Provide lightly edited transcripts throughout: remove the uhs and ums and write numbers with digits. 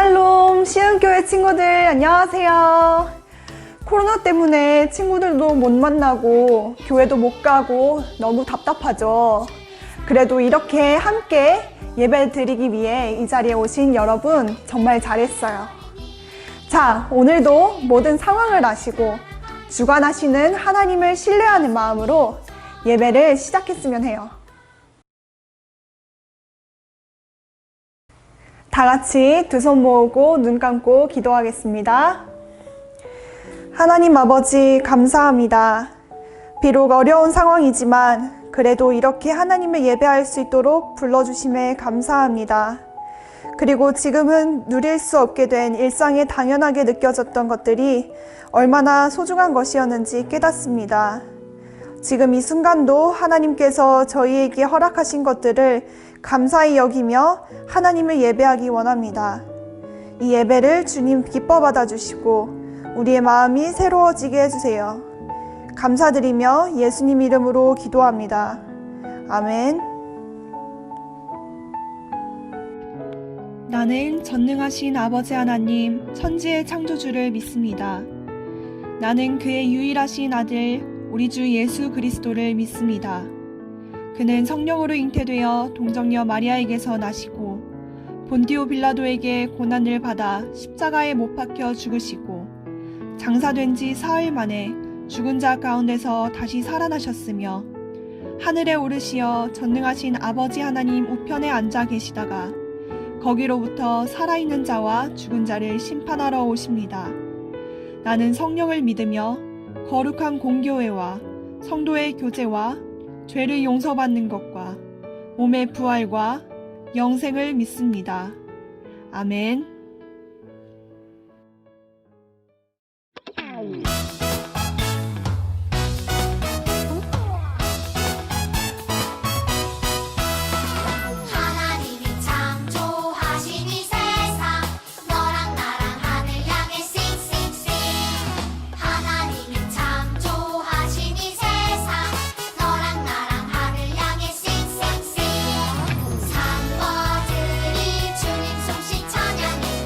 샬롬 시흥교회 친구들 안녕하세요. 코로나 때문에 친구들도 못 만나고 교회도 못 가고 너무 답답하죠. 그래도 이렇게 함께 예배 드리기 위해 이 자리에 오신 여러분 정말 잘했어요. 자, 오늘도 모든 상황을 아시고 주관하시는 하나님을 신뢰하는 마음으로 예배를 시작했으면 해요. 다 같이 두 손 모으고 눈 감고 기도하겠습니다. 하나님 아버지 감사합니다. 비록 어려운 상황이지만 그래도 이렇게 하나님을 예배할 수 있도록 불러주심에 감사합니다. 그리고 지금은 누릴 수 없게 된 일상에 당연하게 느껴졌던 것들이 얼마나 소중한 것이었는지 깨닫습니다. 지금 이 순간도 하나님께서 저희에게 허락하신 것들을 감사히 여기며 하나님을 예배하기 원합니다. 이 예배를 주님 기뻐 받아주시고 우리의 마음이 새로워지게 해주세요. 감사드리며 예수님 이름으로 기도합니다. 아멘. 나는 전능하신 아버지 하나님, 천지의 창조주를 믿습니다. 나는 그의 유일하신 아들, 우리 주 예수 그리스도를 믿습니다. 그는 성령으로 잉태되어 동정녀 마리아에게서 나시고 본디오 빌라도에게 고난을 받아 십자가에 못 박혀 죽으시고 장사된 지 사흘 만에 죽은 자 가운데서 다시 살아나셨으며 하늘에 오르시어 전능하신 아버지 하나님 우편에 앉아 계시다가 거기로부터 살아있는 자와 죽은 자를 심판하러 오십니다. 나는 성령을 믿으며 거룩한 공교회와 성도의 교제와 죄를 용서받는 것과 몸의 부활과 영생을 믿습니다. 아멘. 하나님이 창조하신 이 세상 너랑 나랑 하늘 향해 싱싱싱 하나님이 창조하신 이 세상 너랑 나랑 하늘 향해 싱싱싱 산모들이 주님 솜씨 찬양해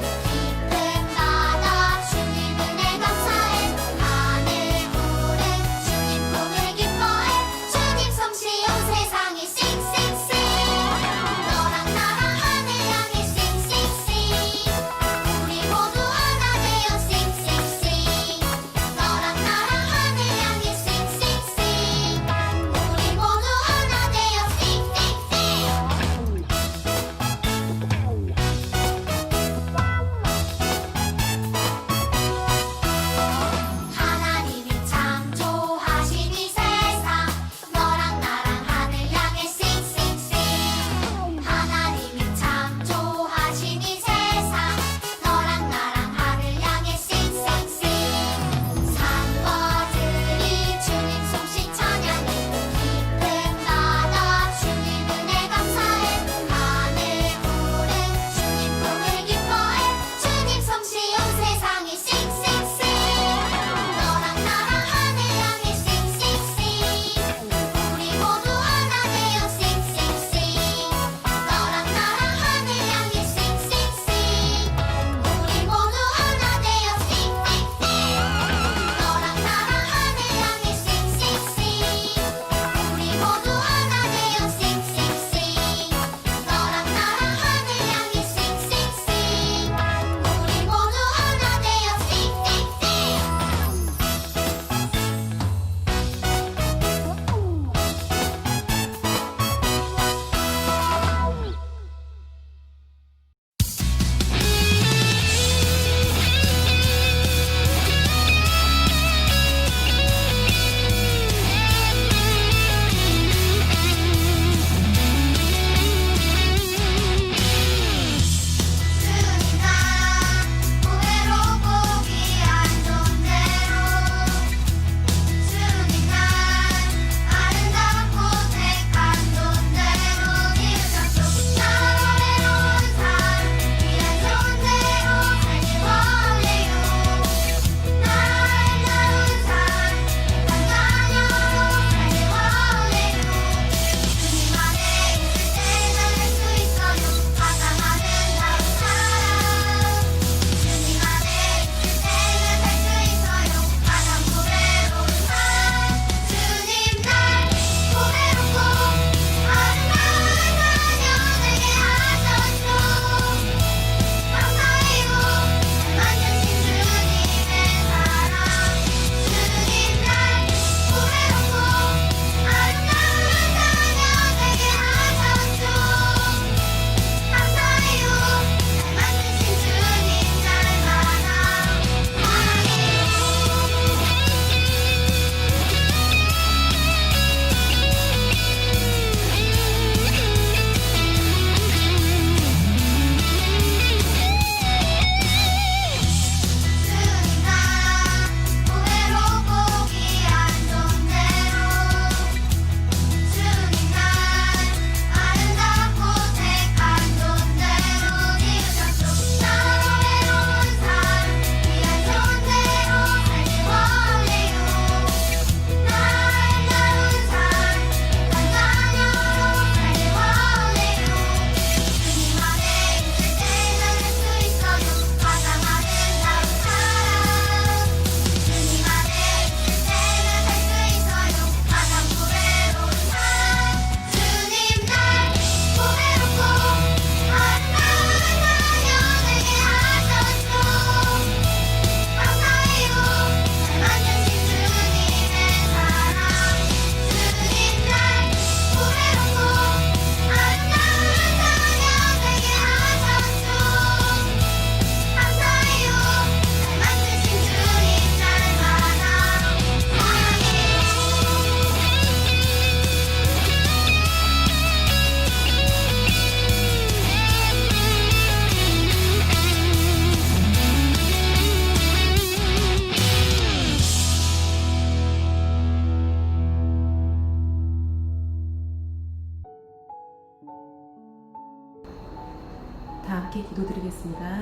다 함께 기도드리겠습니다.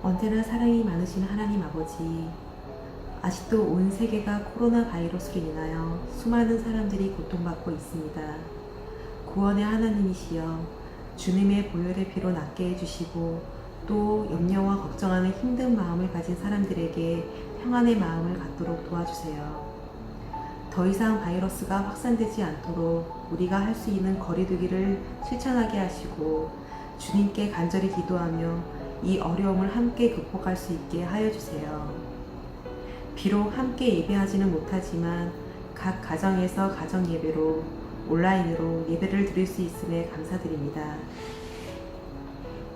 언제나 사랑이 많으신 하나님 아버지, 아직도 온 세계가 코로나 바이러스로 인하여 수많은 사람들이 고통받고 있습니다. 구원의 하나님이시여, 주님의 보혈의 피로 낫게 해주시고 또 염려와 걱정하는 힘든 마음을 가진 사람들에게 평안의 마음을 갖도록 도와주세요. 더 이상 바이러스가 확산되지 않도록 우리가 할 수 있는 거리두기를 실천하게 하시고 주님께 간절히 기도하며 이 어려움을 함께 극복할 수 있게 하여 주세요. 비록 함께 예배하지는 못하지만 각 가정에서 가정 예배로 온라인으로 예배를 드릴 수 있음에 감사드립니다.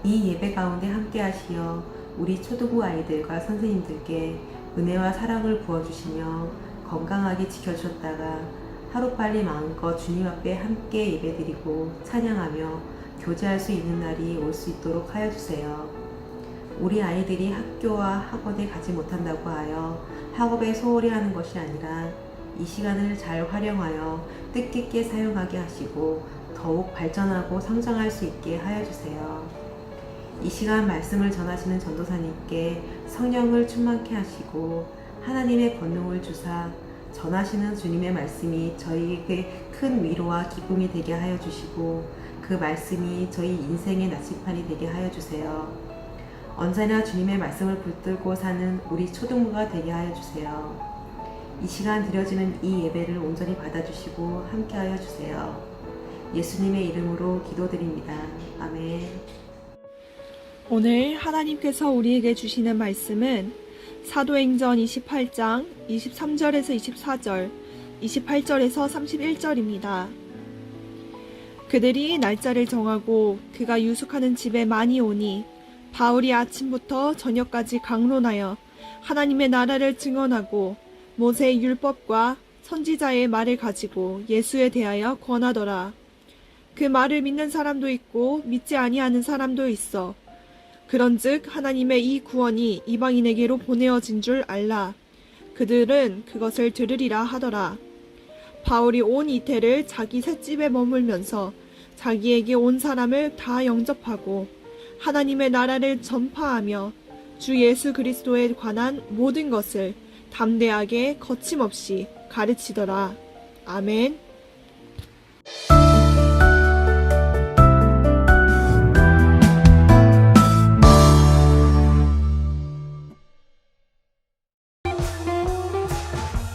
이 예배 가운데 함께 하시어 우리 초등부 아이들과 선생님들께 은혜와 사랑을 부어주시며 건강하게 지켜주셨다가 하루빨리 마음껏 주님 앞에 함께 예배드리고 찬양하며 교제할 수 있는 날이 올 수 있도록 하여 주세요. 우리 아이들이 학교와 학원에 가지 못한다고 하여 학업에 소홀히 하는 것이 아니라 이 시간을 잘 활용하여 뜻깊게 사용하게 하시고 더욱 발전하고 성장할 수 있게 하여 주세요. 이 시간 말씀을 전하시는 전도사님께 성령을 충만케 하시고 하나님의 권능을 주사 전하시는 주님의 말씀이 저희에게 큰 위로와 기쁨이 되게 하여 주시고 그 말씀이 저희 인생의 나침판이 되게 하여 주세요. 언제나 주님의 말씀을 붙들고 사는 우리 초등부가 되게 하여 주세요. 이 시간 드려지는 이 예배를 온전히 받아주시고 함께하여 주세요. 예수님의 이름으로 기도드립니다. 아멘. 오늘 하나님께서 우리에게 주시는 말씀은 사도행전 28장 23절에서 24절, 28절에서 31절입니다. 그들이 날짜를 정하고 그가 유숙하는 집에 많이 오니 바울이 아침부터 저녁까지 강론하여 하나님의 나라를 증언하고 모세의 율법과 선지자의 말을 가지고 예수에 대하여 권하더라. 그 말을 믿는 사람도 있고 믿지 아니하는 사람도 있어. 그런즉 하나님의 이 구원이 이방인에게로 보내어진 줄 알라. 그들은 그것을 들으리라 하더라. 바울이 온 이태를 자기 셋집에 머물면서 자기에게 온 사람을 다 영접하고 하나님의 나라를 전파하며 주 예수 그리스도에 관한 모든 것을 담대하게 거침없이 가르치더라. 아멘.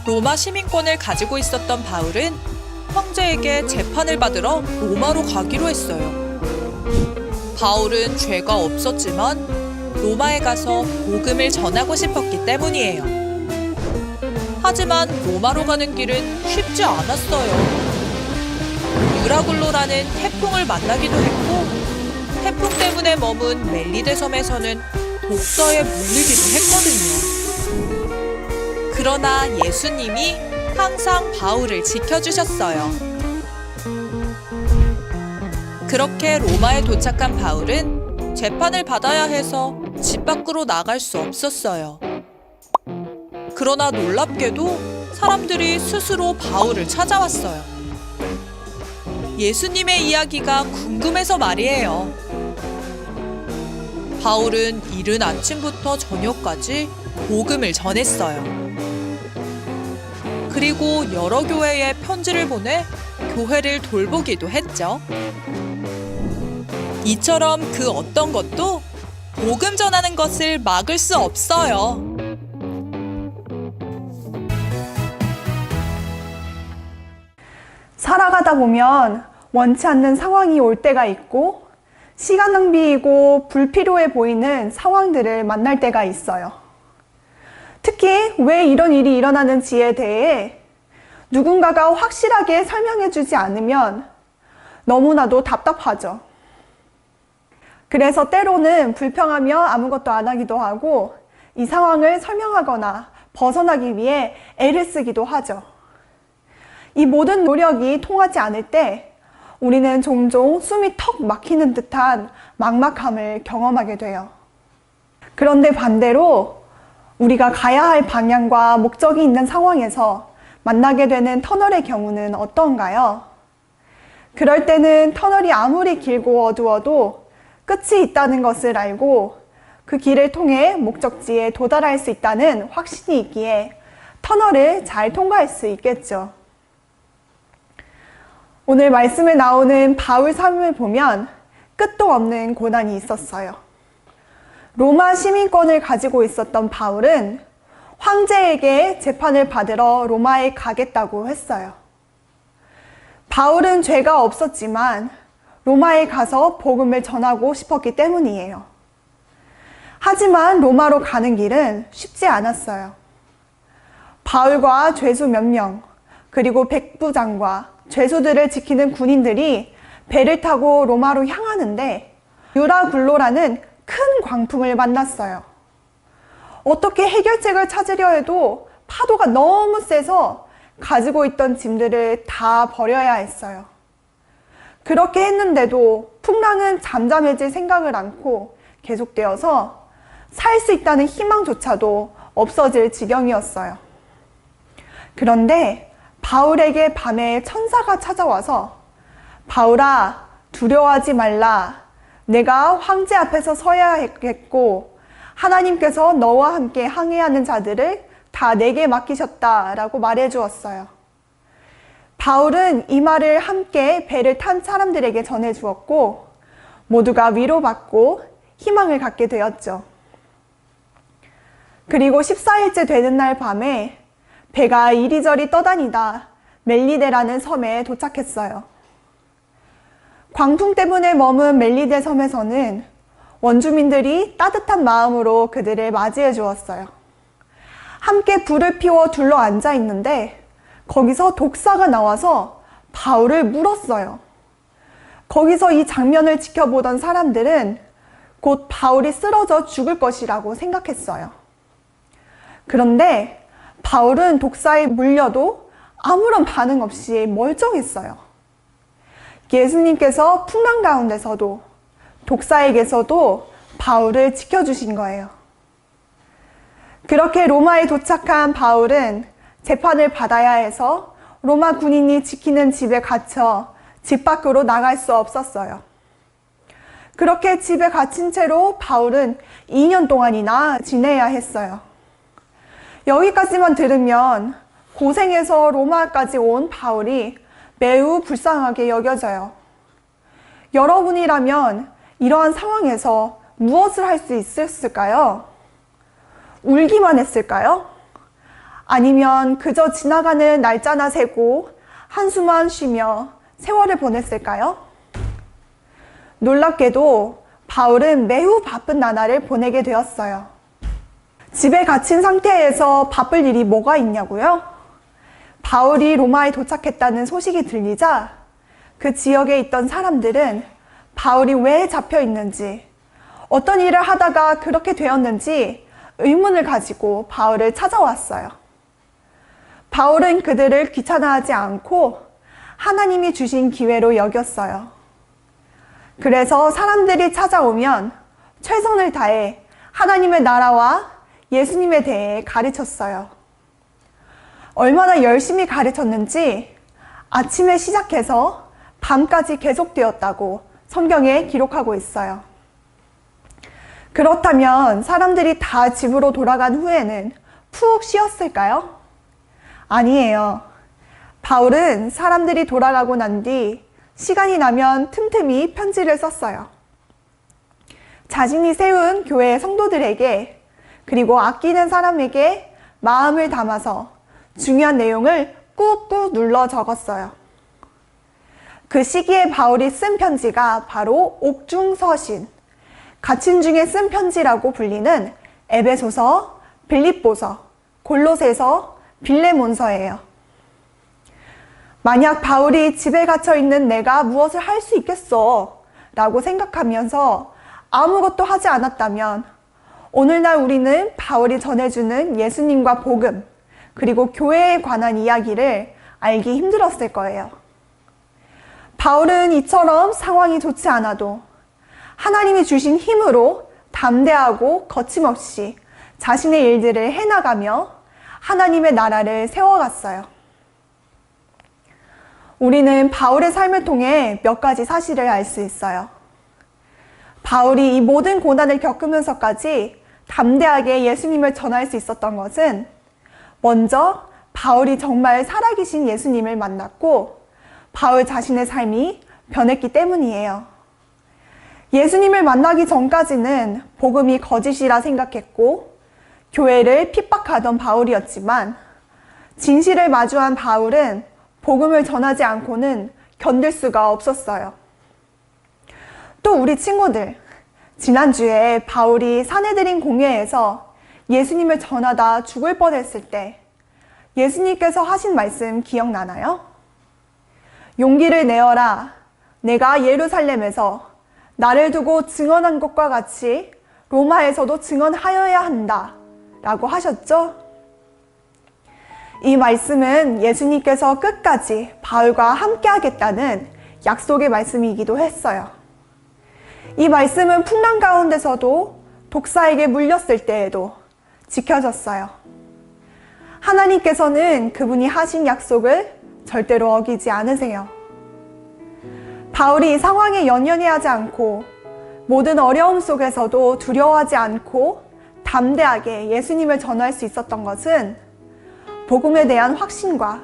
로마 시민권을 가지고 있었던 바울은 형제에게 재판을 받으러 로마로 가기로 했어요. 바울은 죄가 없었지만 로마에 가서 복음을 전하고 싶었기 때문이에요. 하지만 로마로 가는 길은 쉽지 않았어요. 유라굴로라는 태풍을 만나기도 했고 태풍 때문에 머문 멜리데 섬에서는 독서에 물리기도 했거든요. 그러나 예수님이 항상 바울을 지켜주셨어요. 그렇게 로마에 도착한 바울은 재판을 받아야 해서 집 밖으로 나갈 수 없었어요. 그러나 놀랍게도 사람들이 스스로 바울을 찾아왔어요. 예수님의 이야기가 궁금해서 말이에요. 바울은 이른 아침부터 저녁까지 복음을 전했어요. 그리고 여러 교회에 편지를 보내 교회를 돌보기도 했죠. 이처럼 그 어떤 것도 복음 전하는 것을 막을 수 없어요. 살아가다 보면 원치 않는 상황이 올 때가 있고 시간 낭비이고 불필요해 보이는 상황들을 만날 때가 있어요. 특히 왜 이런 일이 일어나는지에 대해 누군가가 확실하게 설명해주지 않으면 너무나도 답답하죠. 그래서 때로는 불평하며 아무것도 안 하기도 하고 이 상황을 설명하거나 벗어나기 위해 애를 쓰기도 하죠. 이 모든 노력이 통하지 않을 때 우리는 종종 숨이 턱 막히는 듯한 막막함을 경험하게 돼요. 그런데 반대로 우리가 가야 할 방향과 목적이 있는 상황에서 만나게 되는 터널의 경우는 어떤가요? 그럴 때는 터널이 아무리 길고 어두워도 끝이 있다는 것을 알고 그 길을 통해 목적지에 도달할 수 있다는 확신이 있기에 터널을 잘 통과할 수 있겠죠. 오늘 말씀에 나오는 바울 삶을 보면 끝도 없는 고난이 있었어요. 로마 시민권을 가지고 있었던 바울은 황제에게 재판을 받으러 로마에 가겠다고 했어요. 바울은 죄가 없었지만 로마에 가서 복음을 전하고 싶었기 때문이에요. 하지만 로마로 가는 길은 쉽지 않았어요. 바울과 죄수 몇 명, 그리고 백부장과 죄수들을 지키는 군인들이 배를 타고 로마로 향하는데 유라굴로라는 큰 광풍을 만났어요. 어떻게 해결책을 찾으려 해도 파도가 너무 세서 가지고 있던 짐들을 다 버려야 했어요. 그렇게 했는데도 풍랑은 잠잠해질 생각을 않고 계속되어서 살 수 있다는 희망조차도 없어질 지경이었어요. 그런데 바울에게 밤에 천사가 찾아와서 바울아, 두려워하지 말라. 내가 황제 앞에서 서야 했겠고 하나님께서 너와 함께 항해하는 자들을 다 내게 맡기셨다라고 말해 주었어요. 바울은 이 말을 함께 배를 탄 사람들에게 전해 주었고 모두가 위로받고 희망을 갖게 되었죠. 그리고 14일째 되는 날 밤에 배가 이리저리 떠다니다 멜리데라는 섬에 도착했어요. 광풍 때문에 머문 멜리데 섬에서는 원주민들이 따뜻한 마음으로 그들을 맞이해 주었어요. 함께 불을 피워 둘러 앉아 있는데 거기서 독사가 나와서 바울을 물었어요. 거기서 이 장면을 지켜보던 사람들은 곧 바울이 쓰러져 죽을 것이라고 생각했어요. 그런데 바울은 독사에 물려도 아무런 반응 없이 멀쩡했어요. 예수님께서 풍랑 가운데서도 독사에게서도 바울을 지켜주신 거예요. 그렇게 로마에 도착한 바울은 재판을 받아야 해서 로마 군인이 지키는 집에 갇혀 집 밖으로 나갈 수 없었어요. 그렇게 집에 갇힌 채로 바울은 2년 동안이나 지내야 했어요. 여기까지만 들으면 고생해서 로마까지 온 바울이 매우 불쌍하게 여겨져요. 여러분이라면 이러한 상황에서 무엇을 할 수 있었을까요? 울기만 했을까요? 아니면 그저 지나가는 날짜나 세고 한숨만 쉬며 세월을 보냈을까요? 놀랍게도 바울은 매우 바쁜 나날을 보내게 되었어요. 집에 갇힌 상태에서 바쁠 일이 뭐가 있냐고요? 바울이 로마에 도착했다는 소식이 들리자 그 지역에 있던 사람들은 바울이 왜 잡혀 있는지, 어떤 일을 하다가 그렇게 되었는지 의문을 가지고 바울을 찾아왔어요. 바울은 그들을 귀찮아하지 않고 하나님이 주신 기회로 여겼어요. 그래서 사람들이 찾아오면 최선을 다해 하나님의 나라와 예수님에 대해 가르쳤어요. 얼마나 열심히 가르쳤는지 아침에 시작해서 밤까지 계속되었다고 성경에 기록하고 있어요. 그렇다면 사람들이 다 집으로 돌아간 후에는 푹 쉬었을까요? 아니에요. 바울은 사람들이 돌아가고 난 뒤 시간이 나면 틈틈이 편지를 썼어요. 자신이 세운 교회 성도들에게 그리고 아끼는 사람에게 마음을 담아서 중요한 내용을 꾹꾹 눌러 적었어요. 그 시기에 바울이 쓴 편지가 바로 옥중서신, 갇힌 중에 쓴 편지라고 불리는 에베소서, 빌립보서, 골로새서, 빌레몬서예요. 만약 바울이 집에 갇혀 있는 내가 무엇을 할 수 있겠어 라고 생각하면서 아무것도 하지 않았다면 오늘날 우리는 바울이 전해주는 예수님과 복음, 그리고 교회에 관한 이야기를 알기 힘들었을 거예요. 바울은 이처럼 상황이 좋지 않아도 하나님이 주신 힘으로 담대하고 거침없이 자신의 일들을 해나가며 하나님의 나라를 세워갔어요. 우리는 바울의 삶을 통해 몇 가지 사실을 알 수 있어요. 바울이 이 모든 고난을 겪으면서까지 담대하게 예수님을 전할 수 있었던 것은 먼저 바울이 정말 살아계신 예수님을 만났고 바울 자신의 삶이 변했기 때문이에요. 예수님을 만나기 전까지는 복음이 거짓이라 생각했고 교회를 핍박하던 바울이었지만 진실을 마주한 바울은 복음을 전하지 않고는 견딜 수가 없었어요. 또 우리 친구들, 지난주에 바울이 사내들인 공회에서 예수님을 전하다 죽을 뻔했을 때 예수님께서 하신 말씀 기억나나요? 용기를 내어라. 내가 예루살렘에서 나를 두고 증언한 것과 같이 로마에서도 증언하여야 한다. 라고 하셨죠? 이 말씀은 예수님께서 끝까지 바울과 함께 하겠다는 약속의 말씀이기도 했어요. 이 말씀은 풍랑 가운데서도 독사에게 물렸을 때에도 지켜졌어요. 하나님께서는 그분이 하신 약속을 절대로 어기지 않으세요. 바울이 이 상황에 연연해하지 않고 모든 어려움 속에서도 두려워하지 않고 담대하게 예수님을 전할 수 있었던 것은 복음에 대한 확신과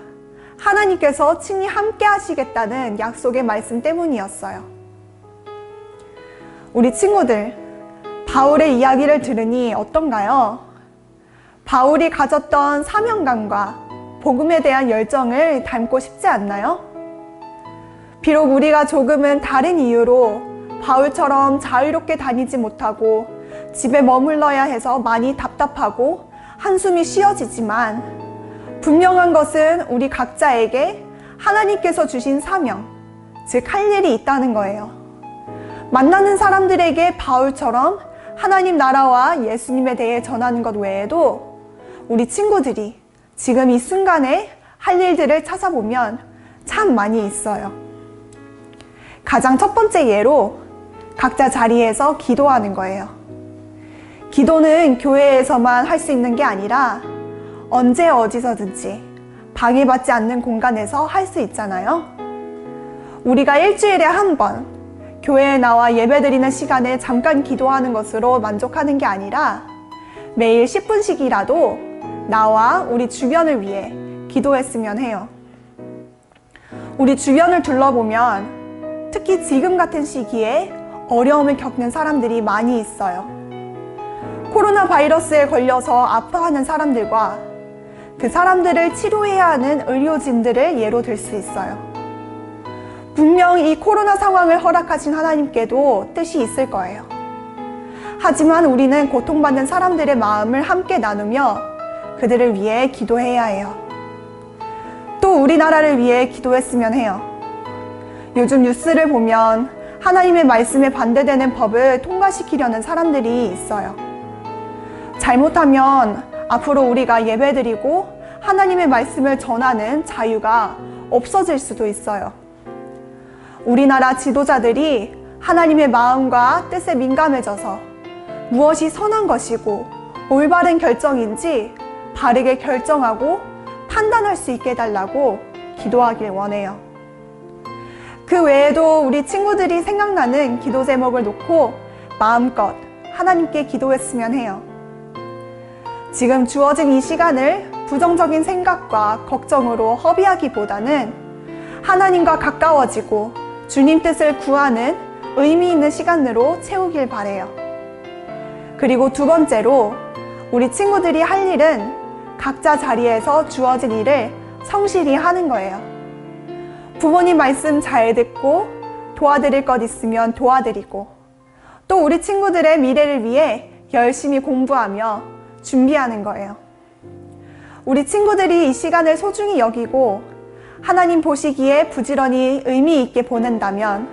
하나님께서 친히 함께 하시겠다는 약속의 말씀 때문이었어요. 우리 친구들, 바울의 이야기를 들으니 어떤가요? 바울이 가졌던 사명감과 복음에 대한 열정을 닮고 싶지 않나요? 비록 우리가 조금은 다른 이유로 바울처럼 자유롭게 다니지 못하고 집에 머물러야 해서 많이 답답하고 한숨이 쉬어지지만 분명한 것은 우리 각자에게 하나님께서 주신 사명, 즉 할 일이 있다는 거예요. 만나는 사람들에게 바울처럼 하나님 나라와 예수님에 대해 전하는 것 외에도 우리 친구들이 지금 이 순간에 할 일들을 찾아보면 참 많이 있어요. 가장 첫 번째 예로 각자 자리에서 기도하는 거예요. 기도는 교회에서만 할 수 있는 게 아니라 언제 어디서든지 방해받지 않는 공간에서 할 수 있잖아요. 우리가 일주일에 한 번 교회에 나와 예배드리는 시간에 잠깐 기도하는 것으로 만족하는 게 아니라 매일 10분씩이라도 나와 우리 주변을 위해 기도했으면 해요. 우리 주변을 둘러보면 특히 지금 같은 시기에 어려움을 겪는 사람들이 많이 있어요. 코로나 바이러스에 걸려서 아파하는 사람들과 그 사람들을 치료해야 하는 의료진들을 예로 들 수 있어요. 분명 이 코로나 상황을 허락하신 하나님께도 뜻이 있을 거예요. 하지만 우리는 고통받는 사람들의 마음을 함께 나누며 그들을 위해 기도해야 해요. 또 우리나라를 위해 기도했으면 해요. 요즘 뉴스를 보면 하나님의 말씀에 반대되는 법을 통과시키려는 사람들이 있어요. 잘못하면 앞으로 우리가 예배드리고 하나님의 말씀을 전하는 자유가 없어질 수도 있어요. 우리나라 지도자들이 하나님의 마음과 뜻에 민감해져서 무엇이 선한 것이고 올바른 결정인지 바르게 결정하고 판단할 수 있게 해달라고 기도하길 원해요. 그 외에도 우리 친구들이 생각나는 기도 제목을 놓고 마음껏 하나님께 기도했으면 해요. 지금 주어진 이 시간을 부정적인 생각과 걱정으로 허비하기보다는 하나님과 가까워지고 주님 뜻을 구하는 의미 있는 시간으로 채우길 바래요. 그리고 두 번째로 우리 친구들이 할 일은 각자 자리에서 주어진 일을 성실히 하는 거예요. 부모님 말씀 잘 듣고 도와드릴 것 있으면 도와드리고 또 우리 친구들의 미래를 위해 열심히 공부하며 준비하는 거예요. 우리 친구들이 이 시간을 소중히 여기고 하나님 보시기에 부지런히 의미 있게 보낸다면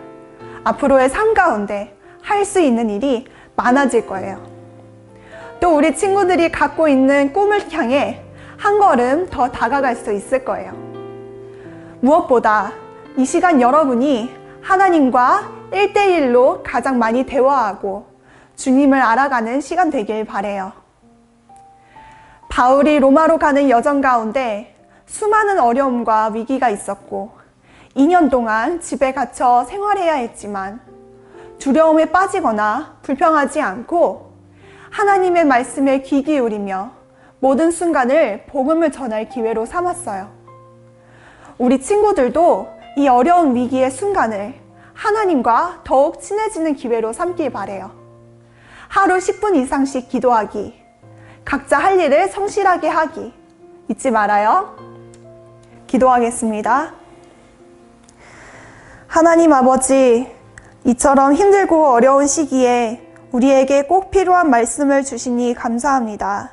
앞으로의 삶 가운데 할 수 있는 일이 많아질 거예요. 또 우리 친구들이 갖고 있는 꿈을 향해 한 걸음 더 다가갈 수 있을 거예요. 무엇보다 이 시간 여러분이 하나님과 1대1로 가장 많이 대화하고 주님을 알아가는 시간 되길 바래요. 바울이 로마로 가는 여정 가운데 수많은 어려움과 위기가 있었고 2년 동안 집에 갇혀 생활해야 했지만 두려움에 빠지거나 불평하지 않고 하나님의 말씀에 귀 기울이며 모든 순간을 복음을 전할 기회로 삼았어요. 우리 친구들도 이 어려운 위기의 순간을 하나님과 더욱 친해지는 기회로 삼길 바래요. 하루 10분 이상씩 기도하기, 각자 할 일을 성실하게 하기 잊지 말아요. 기도하겠습니다. 하나님 아버지, 이처럼 힘들고 어려운 시기에 우리에게 꼭 필요한 말씀을 주시니 감사합니다.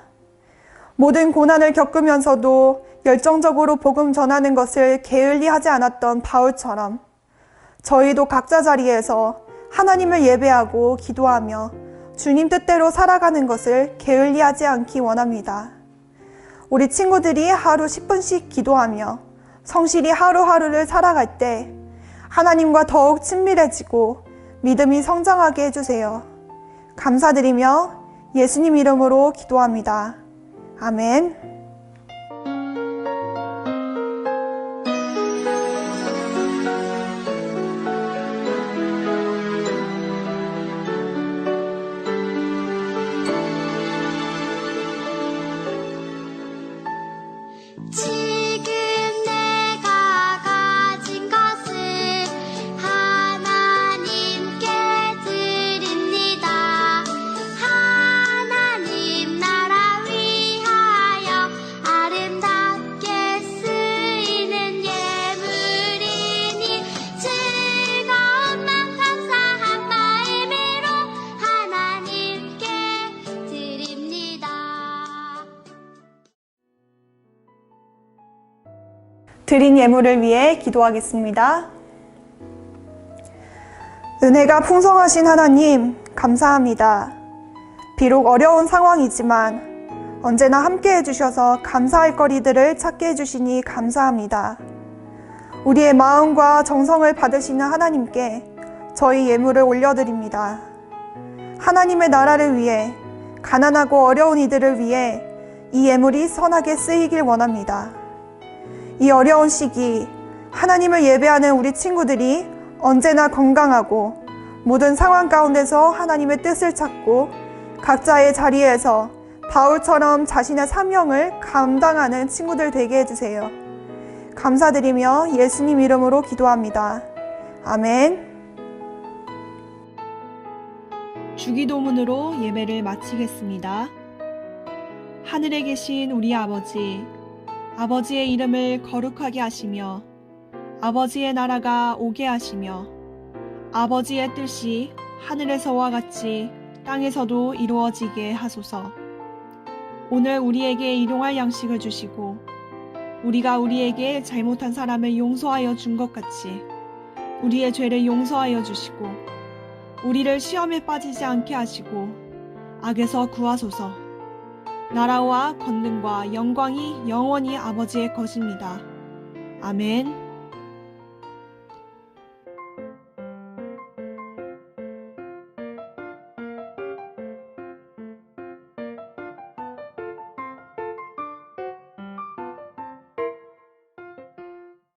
모든 고난을 겪으면서도 열정적으로 복음 전하는 것을 게을리 하지 않았던 바울처럼 저희도 각자 자리에서 하나님을 예배하고 기도하며 주님 뜻대로 살아가는 것을 게을리 하지 않기 원합니다. 우리 친구들이 하루 10분씩 기도하며 성실히 하루하루를 살아갈 때 하나님과 더욱 친밀해지고 믿음이 성장하게 해주세요. 감사드리며 예수님 이름으로 기도합니다. 아멘. 지금 내가 가진 것을 하나님께 드립니다. 하나님 나라 위하여 아름답게 쓰이는 예물이니 즐거운 맘 감사한 마음으로 하나님께 드립니다. 드린 예물을 위해 기도하겠습니다. 은혜가 풍성하신 하나님, 감사합니다. 비록 어려운 상황이지만 언제나 함께 해주셔서 감사할 거리들을 찾게 해주시니 감사합니다. 우리의 마음과 정성을 받으시는 하나님께 저희 예물을 올려드립니다. 하나님의 나라를 위해, 가난하고 어려운 이들을 위해 이 예물이 선하게 쓰이길 원합니다. 이 어려운 시기 하나님을 예배하는 우리 친구들이 언제나 건강하고 모든 상황 가운데서 하나님의 뜻을 찾고 각자의 자리에서 바울처럼 자신의 사명을 감당하는 친구들 되게 해주세요. 감사드리며 예수님 이름으로 기도합니다. 아멘. 주기도문으로 예배를 마치겠습니다. 하늘에 계신 우리 아버지, 아버지의 이름을 거룩하게 하시며 아버지의 나라가 오게 하시며 아버지의 뜻이 하늘에서와 같이 땅에서도 이루어지게 하소서. 오늘 우리에게 일용할 양식을 주시고 우리가 우리에게 잘못한 사람을 용서하여 준 것 같이 우리의 죄를 용서하여 주시고 우리를 시험에 빠지지 않게 하시고 악에서 구하소서. 나라와 권능과 영광이 영원히 아버지의 것입니다. 아멘.